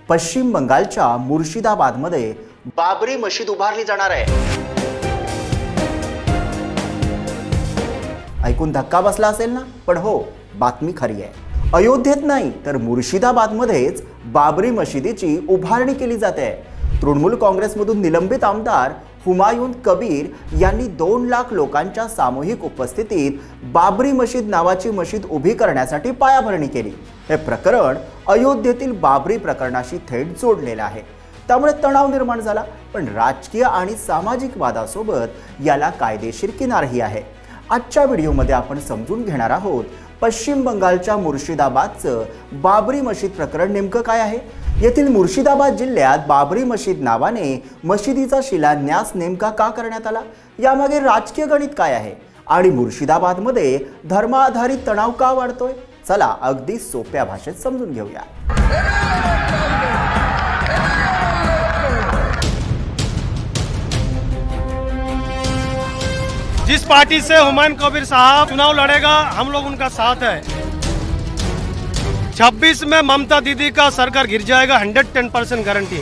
पश्चिम बंगालच्या मुर्शिदाबादमध्ये बाबरी मशीद उभारली जाणार आहे। ऐकून धक्का बसला असेल ना, पण हो, बातमी खरी आहे। अयोध्येत नाही तर मुर्शिदाबादमध्येच बाबरी मशिदीची उभारणी केली जाते। तृणमूल काँग्रेसमधून निलंबित आमदार हुमायून कबीर यांनी 2 लाख लोकांच्या सामूहिक उपस्थितीत बाबरी मशीद नावाची मशीद उभी करण्यासाठी पायाभरणी केली। हे प्रकरण अयोध्येतील बाबरी प्रकरणाशी थेट जोडलेलं आहे, त्यामुळे तणाव निर्माण झाला। पण राजकीय आणि सामाजिक वादासोबत याला कायदेशीर किनारही आहे। आजच्या व्हिडिओमध्ये आपण समजून घेणार आहोत पश्चिम बंगालच्या मुर्शिदाबादचं बाबरी मशीद प्रकरण नेमकं काय आहे। येथील मुर्शिदाबाद जिल्ह्यात बाबरी मशीद नावाने मशिदीचा शिलान्यास नेमका का करण्यात आला, यामागे राजकीय गणित काय आहे आणि मुर्शिदाबादमध्ये धर्माधारित तणाव का वाढतोय, चला अगदी सोप्या भाषेत समजून घेऊया। जिस पार्टी से हुमायूं कबीर साहब चुनाव लड़ेगा, हम लोग उनका साथ है। 26 में ममता दीदी का सरकार गिर जाएगा, 110% गारंटी।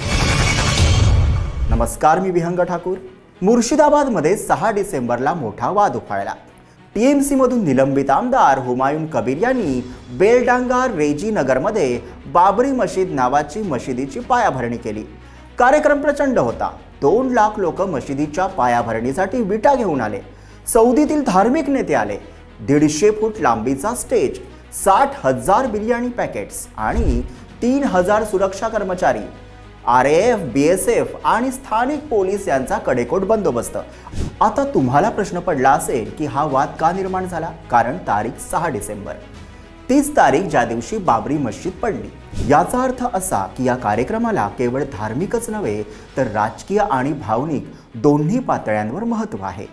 नमस्कार, मी विहंग ठाकूर। मुर्शिदाबादमध्ये 6 डिसेंबरला मोठा वाद उफाळला। टीएमसी मधून निलंबित आमदार हुमायून कबीर यांनी बेलडांगा रेजी नगरमध्ये बाबरी मशीद नावाची मशिदीची पायाभरणी केली। कार्यक्रम प्रचंड होता। 2 लाख लोक मशिदीच्या पायाभरणीसाठी विटा घेऊन आले। सौदीतील धार्मिक नेते आले। 150 फूट लांबीचा स्टेज, 60,000 बिर्याणी पॅकेट्स आणि 3,000 सुरक्षा कर्मचारी, आरएएफ, बीएसएफ आणि स्थानिक पोलीस यांचा कडेकोट बंदोबस्त। आता तुम्हाला प्रश्न पडला असेल की हा वाद का निर्माण झाला, कारण तारीख 6 डिसेंबर, तीच तारीख ज्या दिवशी बाबरी मशीद पडली। याचा अर्थ असा की या कार्यक्रमाला केवळ धार्मिकच नव्हे तर राजकीय आणि भावनिक दोन्ही पातळ्यांवर महत्त्व आहे।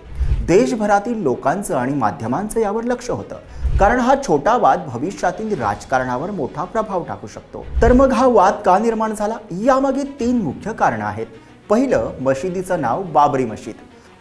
देशभरातील लोकांचं आणि माध्यमांचं यावर लक्ष होतं, कारण हा छोटा वाद भविष्यातील राजकारणावर मोठा प्रभाव टाकू शकतो। तर मग हा वाद का निर्माण झाला, यामागे 3 मुख्य कारणं आहेत। पहिलं, मशिदीचं नाव बाबरी मशीद।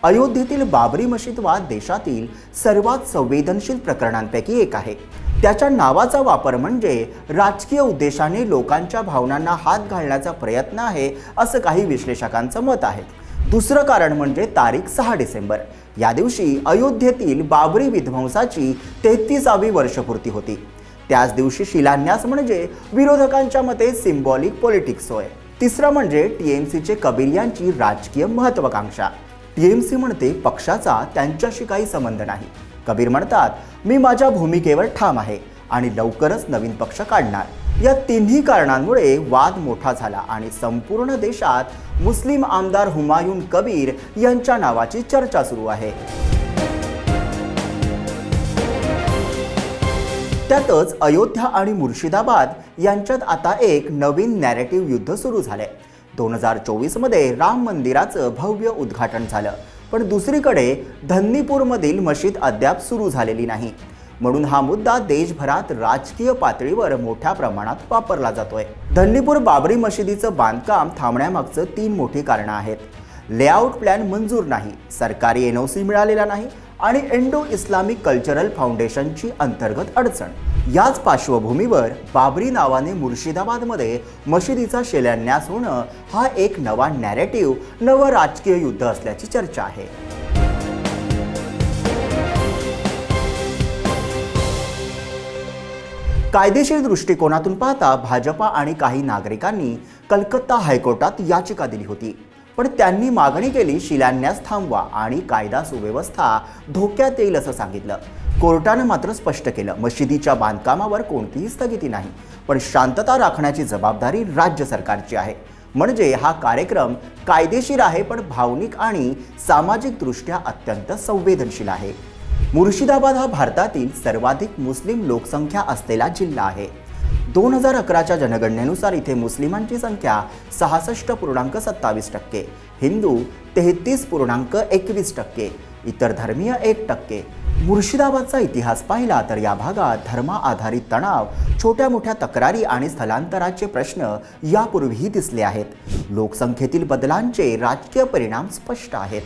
अयोध्येतील बाबरी मशीद वाद देशातील सर्वात संवेदनशील प्रकरणांपैकी एक आहे। त्याच्या नावाचा वापर म्हणजे राजकीय उद्देशाने लोकांच्या भावनांना हात घालण्याचा प्रयत्न आहे, असं काही विश्लेषकांचं मत आहे। दुसरं कारण म्हणजे तारीख 6 डिसेंबर। या दिवशी अयोध्येतील बाबरी विध्वंसाची 33वी वर्षपूर्ती होती। त्याच दिवशी शिलान्यास म्हणजे विरोधकांच्या मते सिम्बॉलिक पॉलिटिक्स होय। तिसरं म्हणजे टीएमसीचे कबीर यांची राजकीय महत्त्वाकांक्षा। टीएमसी म्हणते पक्षाचा त्यांच्याशी काही संबंध नाही। कबीर म्हणतात, मी माझ्या भूमिकेवर ठाम आहे आणि लवकरच नवीन पक्ष काढणार। या तिन्ही कारणांमुळे वाद मोठा झाला आणि संपूर्ण देशात मुस्लिम आमदार हुमायून कबीर यांच्या नावाची चर्चा सुरू आहे। त्यातच अयोध्या आणि मुर्शिदाबाद यांच्यात आता एक नवीन नॅरेटिव्ह युद्ध सुरू झाले। 2024 मध्ये राम मंदिराचं भव्य उद्घाटन झालं, पण दुसरीकडे धन्नीपूरमधील मशीद अद्याप सुरू झालेली नाही। म्हणून हा मुद्दा देशभरात राजकीय पातळीवर मोठ्या प्रमाणात वापरला जातोय। धन्नीपूर बाबरी मशिदीचं बांधकाम थांबण्यामागचं 3 मोठी कारणं आहेत। लेआउट प्लॅन मंजूर नाही, सरकारी एनओसी मिळालेला नाही आणि इंडो इस्लामिक कल्चरल फाउंडेशनची अंतर्गत अडचण। याच पार्श्वभूमीवर बाबरी नावाने मुर्शिदाबादमध्ये मशिदीचा शिलान्यास होणं हा एक नवा नॅरेटिव्ह, नवं राजकीय युद्ध असल्याची चर्चा आहे। कायदेशीर दृष्टिकोनातून पाहता भाजपा आणि काही नागरिकांनी कलकत्ता हायकोर्टात याचिका दिली होती, पण त्यांनी मागणी केली शिलान्यास थांबवा आणि कायदा सुव्यवस्था धोक्यात येईल असं सांगितलं। कोर्टानं मात्र स्पष्ट केलं, मशिदीच्या बांधकामावर कोणतीही स्थगिती नाही, पण शांतता राखण्याची जबाबदारी राज्य सरकारची आहे। म्हणजे हा कार्यक्रम कायदेशीर आहे, पण भावनिक आणि सामाजिक दृष्ट्या अत्यंत संवेदनशील आहे। मुर्शिदाबाद हा भारतातील सर्वाधिक मुस्लिम लोकसंख्या असलेला जिल्हा आहे। 2011च्या जनगणनेनुसार इथे मुस्लिमांची संख्या 66.27%, हिंदू 33.21%, इतर धर्मीय 1%। मुर्शिदाबादचा इतिहास पाहिला तर या भागात धर्मा आधारित तणाव, छोट्या मोठ्या तक्रारी आणि स्थलांतराचे प्रश्न यापूर्वीही दिसले आहेत। लोकसंख्येतील बदलांचे राजकीय परिणाम स्पष्ट आहेत।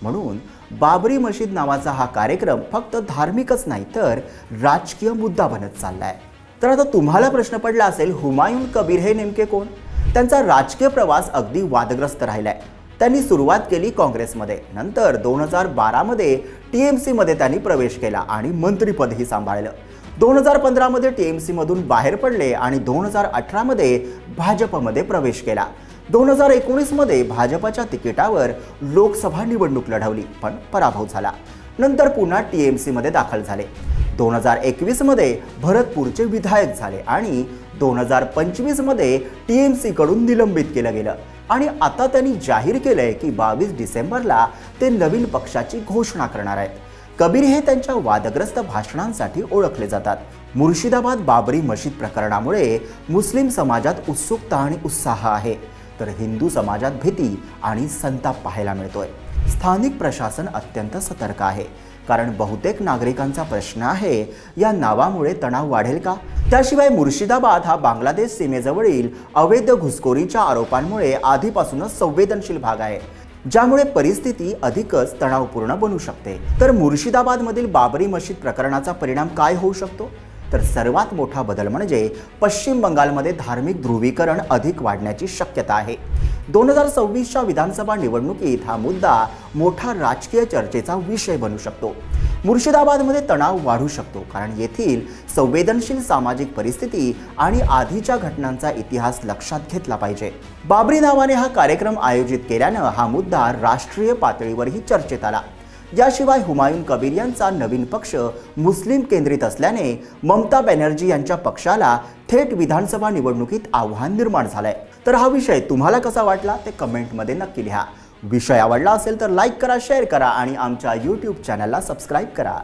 म्हणून बाबरी मशीद नावाचा हा कार्यक्रम फक्त धार्मिकच नाही तर राजकीय मुद्दा बनत चाललाय। तर आता तुम्हाला प्रश्न पडला असेल, हुमायून कबीर हे नेमके कोण? त्यांचा राजकीय प्रवास अगदी वादग्रस्त राहिलाय. त्यांनी सुरुवात केली काँग्रेसमध्ये, नंतर 2012 मध्ये TMC मध्ये त्यांनी प्रवेश केला आणि मंत्रिपदही सांभाळलं. 2015 मध्ये TMC मधून बाहेर पडले आणि 2018 मध्ये भाजपमध्ये प्रवेश केला. 2019 मध्ये भाजपच्या तिकिटावर लोकसभा निवडणूक लढवली पण पराभव झाला. नंतर पुन्हा TMC मध्ये दाखल झाले. 2021 मध्ये भरतपूरचे विधायक झाले आणि 2025 मध्ये TMC कडून निलंबित केलं गेलं आणि आता त्यांनी जाहीर केलंय की 22 डिसेंबरला ते नवीन पक्षाची घोषणा करणार आहेत. कबीर हे त्यांच्या वादग्रस्त भाषणांसाठी ओळखले जातात. मुर्शिदाबाद बाबरी मशीद प्रकरणामुळे मुस्लिम समाजात उत्सुकता आणि उत्साह आहे, तर हिंदू समाजात भीती आणि संताप पाहायला मिळतोय. स्थानिक प्रशासन अत्यंत सतर्क आहे, कारण बहुतेक नागरिकांचा प्रश्न आहे, या नावामुळे तणाव वाढेल का? त्याशिवाय मुर्शिदाबाद हा बांगलादेश सीमेजवळील अवैध घुसखोरीच्या आरोपांमुळे आधीपासूनच संवेदनशील भाग आहे, ज्यामुळे परिस्थिती अधिकच तणावपूर्ण बनू शकते. तर मुर्शिदाबादमधील बाबरी मशीद प्रकरणाचा परिणाम काय होऊ शकतो? तर सर्वात मोठा बदल म्हणजे पश्चिम बंगालमध्ये धार्मिक ध्रुवीकरण अधिक वाढण्याची शक्यता आहे. 2026च्या विधानसभा निवडणुकीत हा मुद्दा मोठा राजकीय चर्चेचा विषय बनू शकतो. मुर्शिदाबादमध्ये तणाव वाढू शकतो, कारण येथील संवेदनशील सामाजिक परिस्थिती आणि आधीच्या घटनांचा इतिहास लक्षात घेतला पाहिजे. बाबरी नावाने हा कार्यक्रम आयोजित केल्यानं हा मुद्दा राष्ट्रीय पातळीवरही चर्चेत आला. याशिवाय हुमायून कबीर यांचा नवीन पक्ष मुस्लिम केंद्रित असल्याने ममता बॅनर्जी यांच्या पक्षाला थेट विधानसभा निवडणुकीत आव्हान निर्माण झालंय. तर हा विषय तुम्हाला कसा वाटला ते कमेंटमध्ये नक्की लिहा. विषय आवडला असेल तर लाईक करा, शेअर करा आणि आमच्या YouTube चॅनलला सबस्क्राईब करा.